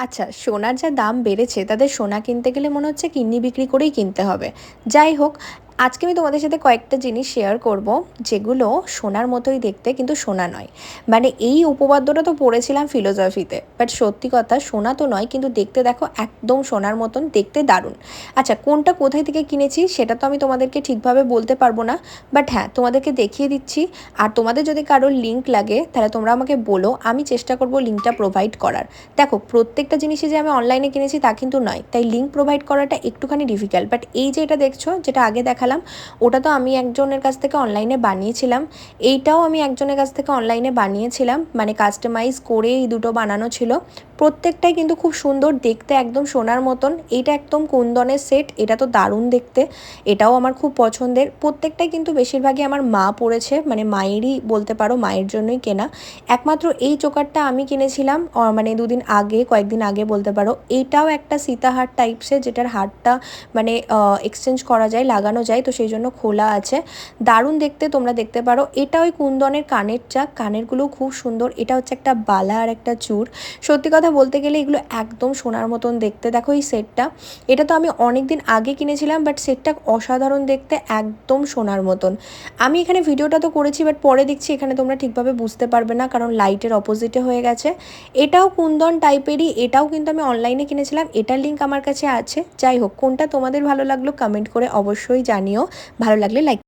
আচ্ছা, সোনার যা দাম বেড়েছে তাদের সোনা কিনতে গেলে মনে হচ্ছে কিডনি বিক্রি করেই কিনতে হবে। যাই হোক, আজকে আমি তোমাদের সাথে কয়েকটা জিনিস শেয়ার করব যেগুলো সোনার মতোই দেখতে কিন্তু সোনা নয়। মানে এই উপপাদ্যটা তো পড়েছিলাম ফিলোসফিতে, বাট সত্যি কথা সোনা তো নয় কিন্তু দেখতে দেখো একদম সোনার মতন, দেখতে দারুণ। আচ্ছা, কোনটা কোথায় থেকে কিনেছি সেটা তো আমি তোমাদেরকে ঠিকভাবে বলতে পারবো না, বাট হ্যাঁ তোমাদেরকে দেখিয়ে দিচ্ছি। আর তোমাদের যদি কারোর লিঙ্ক লাগে তাহলে তোমরা আমাকে বলো, আমি চেষ্টা করব লিঙ্কটা প্রোভাইড করার। দেখো, প্রত্যেকটা জিনিসই যে আমি অনলাইনে কিনেছি তা কিন্তু নয়, তাই লিঙ্ক প্রোভাইড করাটা একটুখানি ডিফিকাল্ট। বাট এই যে এটা দেখছো, যেটা আগে দেখালাম, ওটা তো আমি একজনের কাছ থেকে অনলাইনে বানিয়েছিলাম। এইটাও আমি একজনের কাছ থেকে অনলাইনে বানিয়েছিলাম, মানে কাস্টমাইজ করে এই দুটো বানানো ছিল। প্রত্যেকটাই কিন্তু খুব সুন্দর দেখতে, একদম সোনার মতন। এইটা একদম কুন্দনের সেট, এটা তো দারুণ দেখতে, এটাও আমার খুব পছন্দের। প্রত্যেকটাই কিন্তু বেশিরভাগই আমার মা পরেছে, মানে মায়েরই বলতে পারো, মায়ের জন্যই কেনা। একমাত্র এই চোকারটা আমি কিনেছিলাম মানে দুদিন আগে, কয়েকদিন আগে বলতে পারো। এইটাও একটা সীতাহার টাইপসের, যেটার হারটা মানে এক্সচেঞ্জ করা যায়, লাগানো যায়, তো সেই জন্য খোলা আছে। দারুণ দেখতে, তোমরা দেখতে পারো। এটা ওই কুন্দনের কানের চাক, কানেরগুলো খুব সুন্দর। এটা হচ্ছে একটা বালা আর একটা চূড়। সত্যি কথা বলতে গেলে এগুলো একদম সোনার মতন দেখতে। দেখো এই সেটটা, এটা তো আমি অনেক দিন আগে কিনেছিলাম, বাট সেটটা অসাধারণ দেখতে, একদম সোনার মতন। আমি এখানে ভিডিওটা তো করেছি, বাট পরে দেখছি এখানে তোমরা ঠিকভাবে বুঝতে পারবে না, কারণ লাইটের অপোজিটে হয়ে গেছে। এটাও কুন্দন টাইপেরই, এটাও কিন্তু আমি অনলাইনে কিনেছিলাম, এটার লিঙ্ক আমার কাছে আছে। যাই হোক, কোনটা তোমাদের ভালো লাগলো কমেন্ট করে অবশ্যই জানিও। ভালো লাগলে লাইক